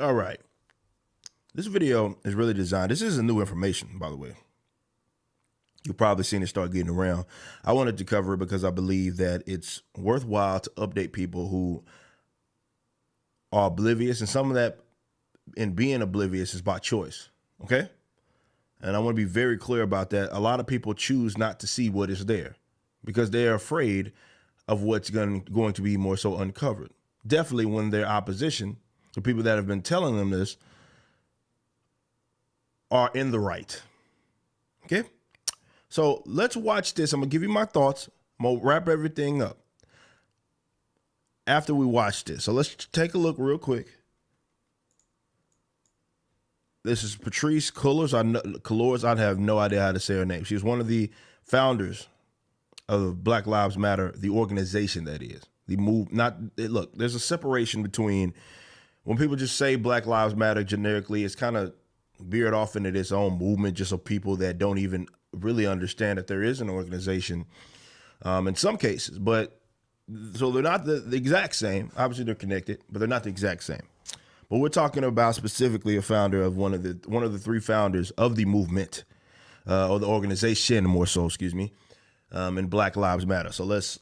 All right. This video is really designed. This isn't new information, by the way. You've probably seen it start getting around. I wanted to cover it because I believe that it's worthwhile to update people who are oblivious, and some of that in being oblivious is by choice. Okay? And I want to be very clear about that. A lot of people choose not to see what is there because they're afraid of what's going to be more so uncovered. Definitely when their opposition, the people that have been telling them this, are in the right. Okay? So let's watch this. I'm going to give you my thoughts. I'm going to wrap everything up after we watch this. So let's take a look real quick. This is Patrisse Cullors. I have no idea how to say her name. She was one of the founders of Black Lives Matter, the organization that is. Look, there's a separation between when people just say Black Lives Matter generically, it's kind of veered off into its own movement just of people that don't even really understand that there is an organization in some cases. But so they're not the exact same. Obviously they're connected, but they're not the exact same. But we're talking about specifically a founder of one of the three founders of the movement, or the organization, more so, excuse me, in Black Lives Matter. So let's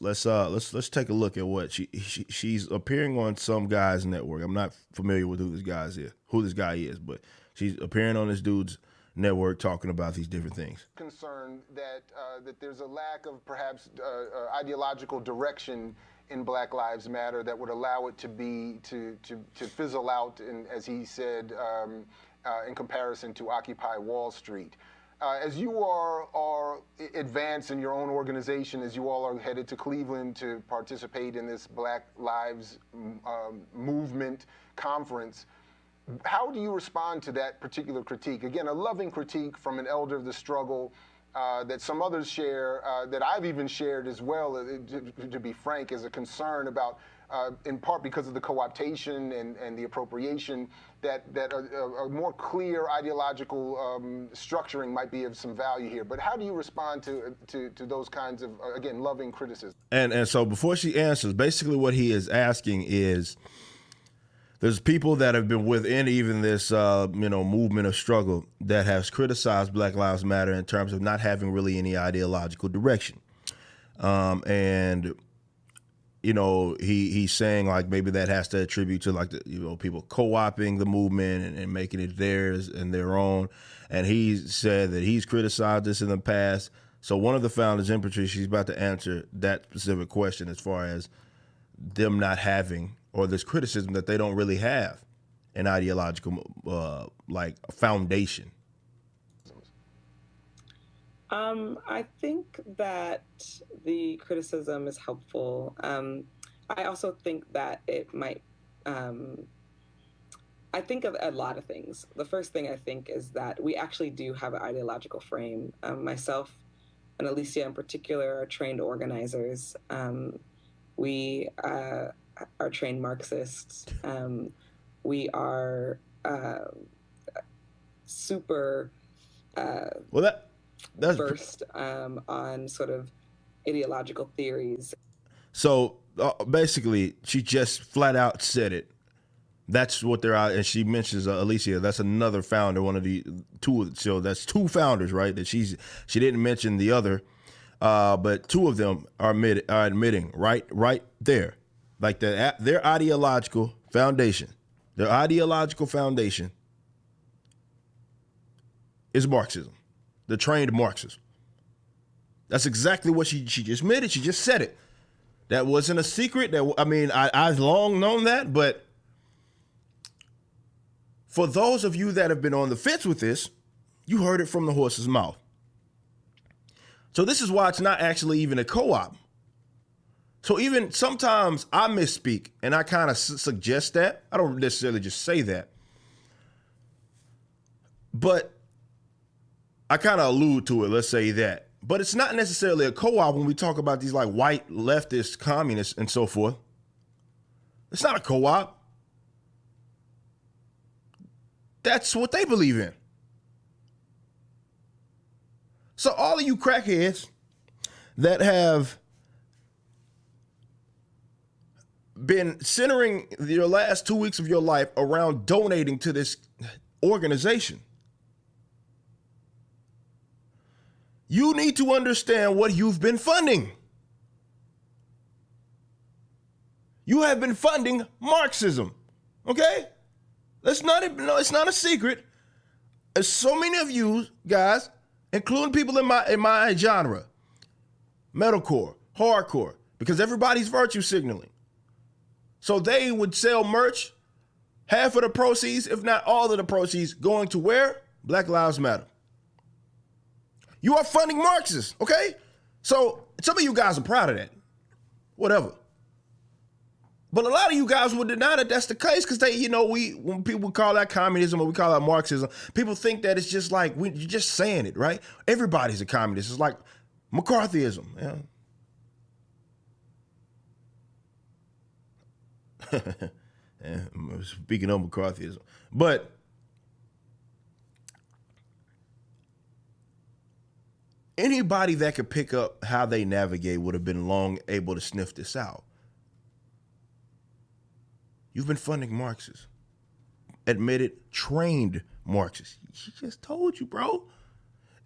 take a look at what she's appearing on some guy's network. I'm not familiar with who this guy is, but she's appearing on this dude's network talking about these different things. Concerned that that there's a lack of perhaps ideological direction in Black Lives Matter that would allow it to fizzle out, as he said, in comparison to Occupy Wall Street. As you are advanced in your own organization, as you all are headed to Cleveland to participate in this Black Lives Movement conference, how do you respond to that particular critique? Again, a loving critique from an elder of the struggle that some others share, that I've even shared as well, to be frank, as a concern about, in part because of the co-optation and the appropriation, that a more clear ideological structuring might be of some value here. But how do you respond to those kinds of, again, loving criticism? And so before she answers, basically what he is asking is, there's people that have been within even this, movement of struggle that has criticized Black Lives Matter in terms of not having really any ideological direction. He's saying like maybe that has to attribute to like people co-opting the movement and making it theirs and their own. And he said that he's criticized this in the past. So one of the founders in Patrisse, she's about to answer that specific question as far as them not having, or this criticism that they don't really have an ideological foundation. I think that the criticism is helpful. I also think that it might, I think of a lot of things. The first thing I think is that we actually do have an ideological frame. Myself and Alicia in particular are trained organizers. We are trained Marxists. We are super that's versed on sort of ideological theories. So basically, she just flat out said it. That's what they're out, and she mentions Alicia. That's another founder, one of the two. So that's two founders, right? That she didn't mention the other, but two of them are admitting right there. Like their ideological foundation. Their ideological foundation is Marxism. The trained Marxists. That's exactly what she just admitted. She just said it. That wasn't a secret. I've long known that, but for those of you that have been on the fence with this, you heard it from the horse's mouth. So this is why it's not actually even a co-op. So even sometimes I misspeak and I kind of suggest that. I don't necessarily just say that. But I kind of allude to it, let's say that. But it's not necessarily a co-op when we talk about these like white leftist communists and so forth. It's not a co-op. That's what they believe in. So all of you crackheads that have been centering your last 2 weeks of your life around donating to this organization. You need to understand what you've been funding. You have been funding Marxism, okay? It's not a secret. There's so many of you guys, including people in my genre, metalcore, hardcore, because everybody's virtue signaling. So they would sell merch, half of the proceeds, if not all of the proceeds, going to where? Black Lives Matter. You are funding Marxists, okay? So some of you guys are proud of that. Whatever. But a lot of you guys would deny that that's the case because when people call that communism or we call that Marxism, people think that it's just like, you're just saying it, right? Everybody's a communist. It's like McCarthyism. Yeah. Speaking of McCarthyism. But anybody that could pick up how they navigate would have been long able to sniff this out. You've been funding Marxists. Admitted, trained Marxists. She just told you, bro.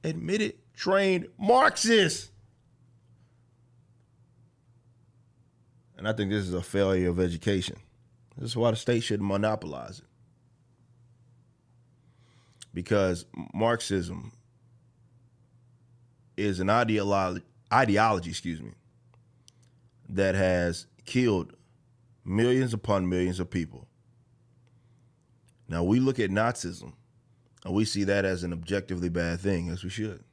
Admitted, trained Marxists. And I think this is a failure of education. This is why the state shouldn't monopolize it. Because Marxism is an ideology, that has killed millions upon millions of people. Now we look at Nazism and we see that as an objectively bad thing, as we should.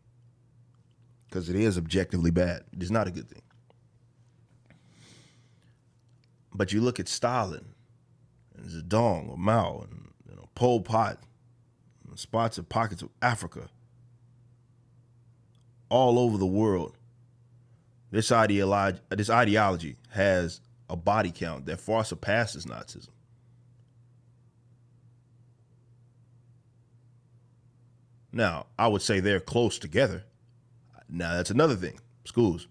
Because it is objectively bad. It is not a good thing. But you look at Stalin and Zedong or Mao and Pol Pot, and spots of pockets of Africa, all over the world. This ideology has a body count that far surpasses Nazism. Now, I would say they're close together. Now, that's another thing. Schools,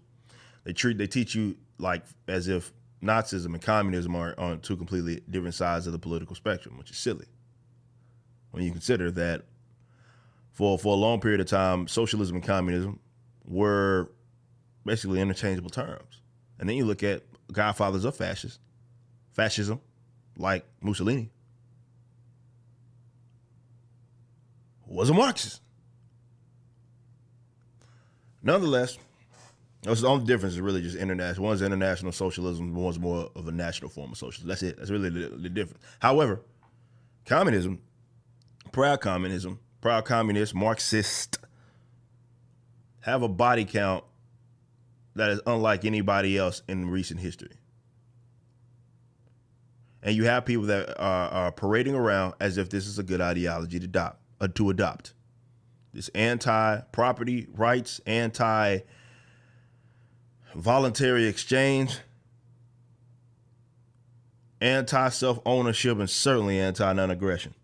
they teach you like as if Nazism and communism are on two completely different sides of the political spectrum, which is silly. When you consider that for a long period of time, socialism and communism were basically interchangeable terms. And then you look at godfathers of fascism, like Mussolini, who was a Marxist. Nonetheless, that's the only difference is really just international. One's international socialism, one's more of a national form of socialism. That's it. That's really the difference. However, communism, proud communist, Marxist, have a body count that is unlike anybody else in recent history. And you have people that are parading around as if this is a good ideology to adopt. This anti-property rights, anti-voluntary exchange, anti-self-ownership, and certainly anti-non-aggression.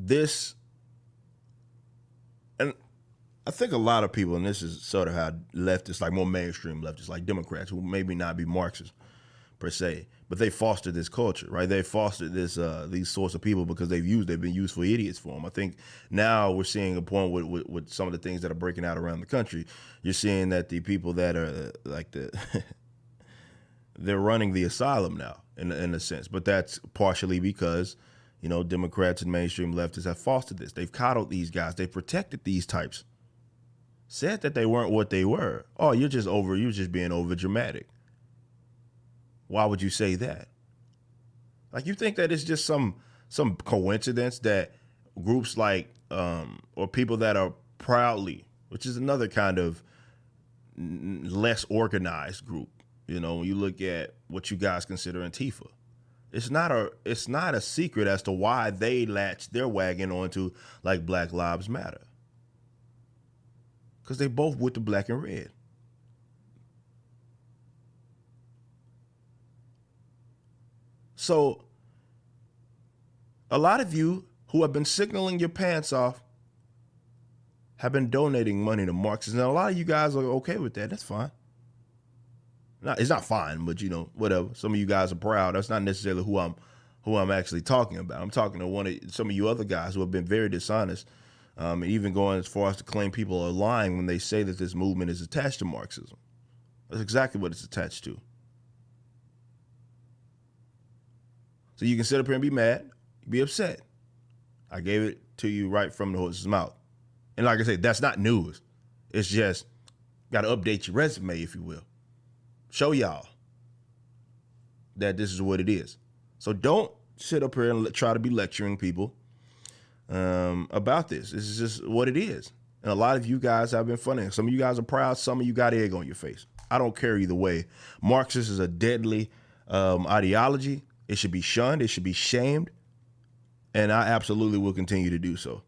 This, and I think a lot of people, and this is sort of how leftists, like more mainstream leftists, like Democrats, who maybe not be Marxists per se, but they fostered this culture, right? They fostered these sorts of people because they've been used for idiots for them. I think now we're seeing a point with some of the things that are breaking out around the country. You're seeing that the people that are they're running the asylum now in a sense, but that's partially because Democrats and mainstream leftists have fostered this. They've coddled these guys. They've protected these types. Said that they weren't what they were. Oh, you're just being over dramatic. Why would you say that? Like, you think that it's just some coincidence that groups like or people that are proudly, which is another kind of less organized group. When you look at what you guys consider Antifa. It's not a secret as to why they latched their wagon onto like Black Lives Matter. Because they both with the black and red. So a lot of you who have been signaling your pants off have been donating money to Marxists. And a lot of you guys are okay with that. That's fine. It's not fine, but you know, whatever. Some of you guys are proud. That's not necessarily who I'm actually talking about. I'm talking to some of you other guys who have been very dishonest, and even going as far as to claim people are lying when they say that this movement is attached to Marxism. That's exactly what it's attached to. So you can sit up here and be mad, be upset. I gave it to you right from the horse's mouth. And like I said, that's not news. It's just got to update your resume, if you will. Show y'all that this is what it is. So don't sit up here and try to be lecturing people about this. This is just what it is. And a lot of you guys have been funny. Some of you guys are proud. Some of you got egg on your face. I don't care either way. Marxist is a deadly ideology. It should be shunned. It should be shamed. And I absolutely will continue to do so.